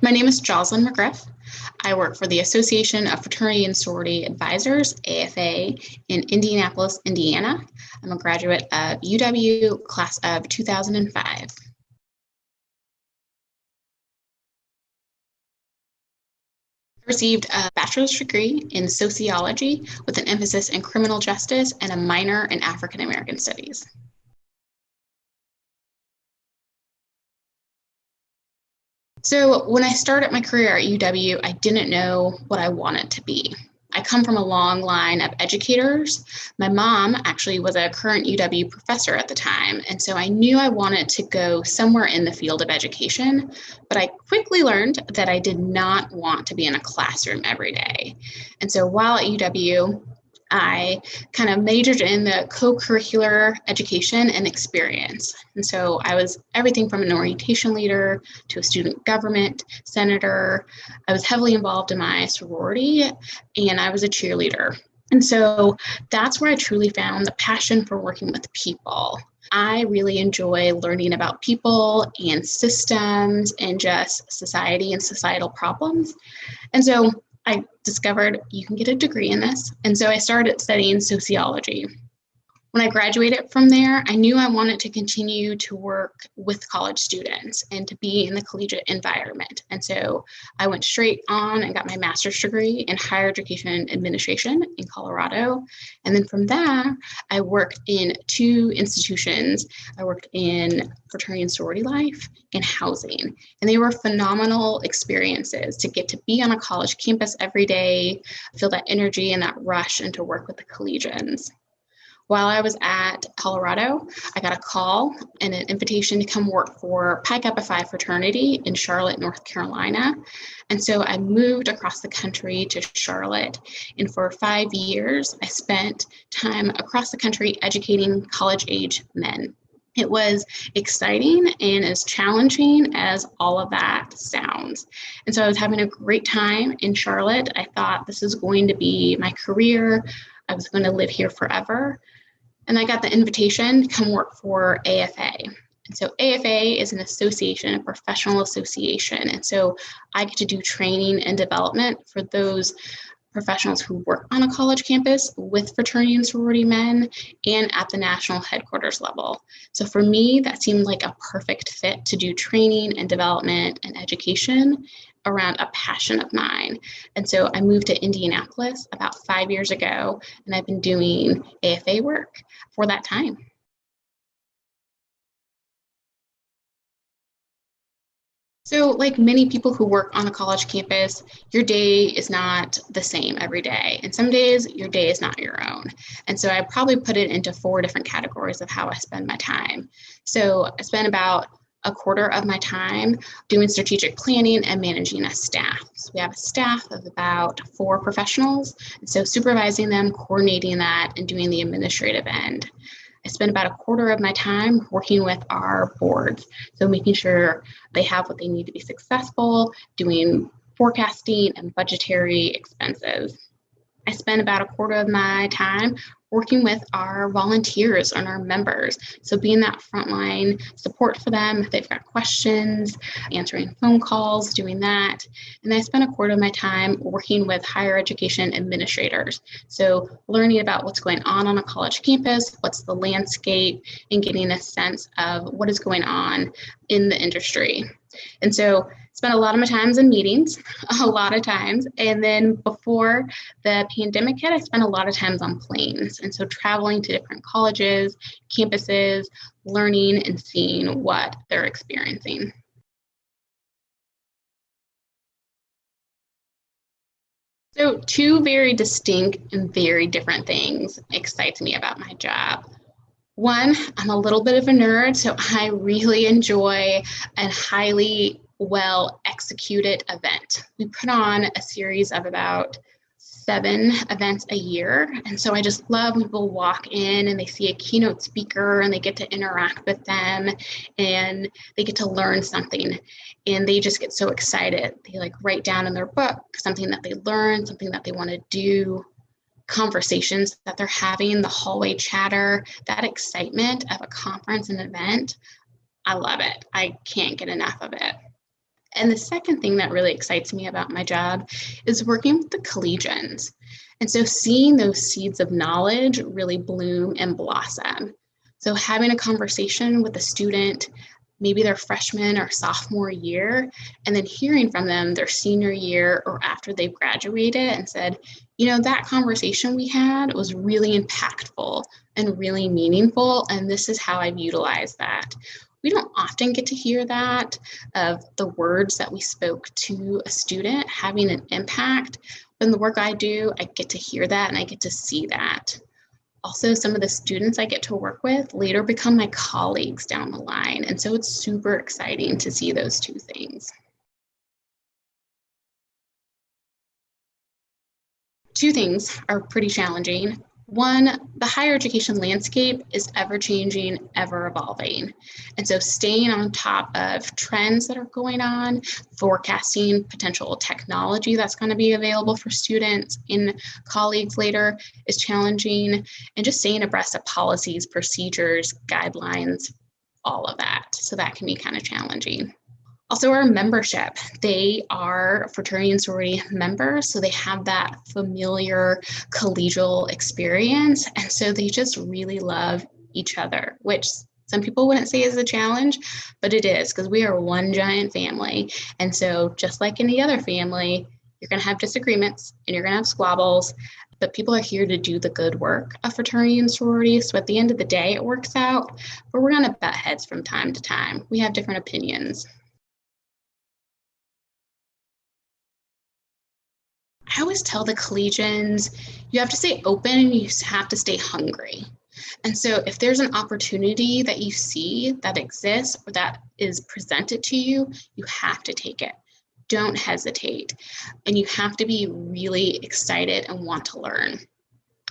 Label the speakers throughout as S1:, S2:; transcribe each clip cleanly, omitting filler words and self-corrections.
S1: My name is Joslyn McGriff. I work for the Association of Fraternity and Sorority Advisors, AFA, in Indianapolis, Indiana. I'm a graduate of UW, class of 2005. Received a bachelor's degree in sociology with an emphasis in criminal justice and a minor in African American studies. So when I started my career at UW, I didn't know what I wanted to be. I come from a long line of educators. My mom actually was a current UW professor at the time, and so I knew I wanted to go somewhere in the field of education, but I quickly learned that I did not want to be in a classroom every day. And so while at UW, I kind of majored in the co-curricular education and experience. And so I was everything from an orientation leader to a student government senator. I was heavily involved in my sorority, and I was a cheerleader. And so that's where I truly found the passion for working with people. I really enjoy learning about people and systems and just society and societal problems. And so I discovered you can get a degree in this. And so I started studying sociology. When I graduated from there, I knew I wanted to continue to work with college students and to be in the collegiate environment. And so I went straight on and got my master's degree in higher education administration in Colorado. And then from there, I worked in two institutions. I worked in fraternity and sorority life and housing. And they were phenomenal experiences to get to be on a college campus every day, feel that energy and that rush, and to work with the collegians. While I was at Colorado, I got a call and an invitation to come work for Pi Kappa Phi fraternity in Charlotte, North Carolina. And so I moved across the country to Charlotte. And for 5 years, I spent time across the country educating college-age men. It was exciting and as challenging as all of that sounds. And so I was having a great time in Charlotte. I thought this is going to be my career. I was going to live here forever. And I got the invitation to come work for AFA. And so AFA is an association, a professional association. And so I get to do training and development for those professionals who work on a college campus with fraternity and sorority men and at the national headquarters level. So for me, that seemed like a perfect fit to do training and development and education around a passion of mine. And so I moved to Indianapolis about 5 years ago, and I've been doing AFA work for that time. So like many people who work on a college campus, your day is not the same every day. And some days your day is not your own. And so I probably put it into 4 different categories of how I spend my time. So I spend about a quarter of my time doing strategic planning and managing a staff. So we have a staff of about 4 professionals. And so supervising them, coordinating that, and doing the administrative end. I spend about a quarter of my time working with our boards. So making sure they have what they need to be successful, doing forecasting and budgetary expenses. I spend about a quarter of my time working with our volunteers and our members. So being that frontline support for them if they've got questions, answering phone calls, doing that. And I spend a quarter of my time working with higher education administrators. So learning about what's going on a college campus, what's the landscape, and getting a sense of what is going on in the industry. And so spent a lot of my times in meetings, a lot of times. And then before the pandemic hit, I spent a lot of times on planes. And so traveling to different colleges, campuses, learning and seeing what they're experiencing. So 2 very distinct and very different things excites me about my job. One, I'm a little bit of a nerd, so I really enjoy a highly well executed event. We put on a series of about 7 events a year. And so I just love when people walk in and they see a keynote speaker and they get to interact with them and they get to learn something. And they just get so excited. They like write down in their book something that they learned, something that they want to do, conversations that they're having, the hallway chatter, that excitement of a conference and event. I love it. I can't get enough of it. And the second thing that really excites me about my job is working with the collegians. And so seeing those seeds of knowledge really bloom and blossom. So having a conversation with a student, maybe their freshman or sophomore year, and then hearing from them their senior year or after they've graduated and said, that conversation we had was really impactful and really meaningful, and this is how I've utilized that. We don't often get to hear that, of the words that we spoke to a student having an impact. In the work I do, I get to hear that and I get to see that. Also, some of the students I get to work with later become my colleagues down the line. And so it's super exciting to see those two things. Two things are pretty challenging. One, the higher education landscape is ever changing, ever evolving. And so staying on top of trends that are going on, forecasting potential technology that's going to be available for students and colleagues later is challenging, and just staying abreast of policies, procedures, guidelines, all of that. So that can be kind of challenging. Also, our membership, they are fraternity and sorority members, so they have that familiar collegial experience, and so they just really love each other, which some people wouldn't say is a challenge, but it is, because we are one giant family. And so just like any other family, you're going to have disagreements and you're going to have squabbles, but people are here to do the good work of fraternity and sorority. So at the end of the day, it works out, but we're going to butt heads from time to time. We have different opinions. I always tell the collegians, you have to stay open and you have to stay hungry. And so if there's an opportunity that you see that exists or that is presented to you, you have to take it. Don't hesitate. And you have to be really excited and want to learn.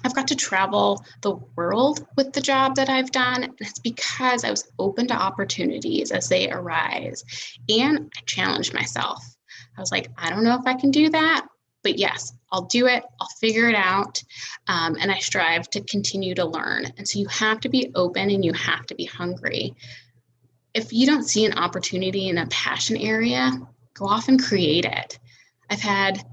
S1: I've got to travel the world with the job that I've done. And it's because I was open to opportunities as they arise. And I challenged myself. I was like, I don't know if I can do that. But yes, I'll do it. I'll figure it out. And I strive to continue to learn. And so you have to be open and you have to be hungry. If you don't see an opportunity in a passion area, go off and create it. I've had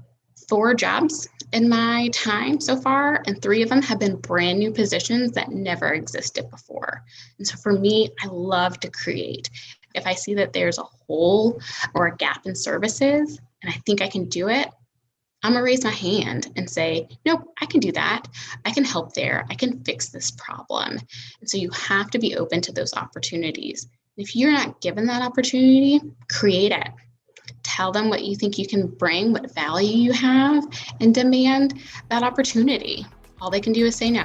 S1: 4 jobs in my time so far, and 3 of them have been brand new positions that never existed before. And so for me, I love to create. If I see that there's a hole or a gap in services and I think I can do it, I'm gonna raise my hand and say, nope, I can do that. I can help there. I can fix this problem. And so you have to be open to those opportunities. If you're not given that opportunity, create it. Tell them what you think you can bring, what value you have, and demand that opportunity. All they can do is say no.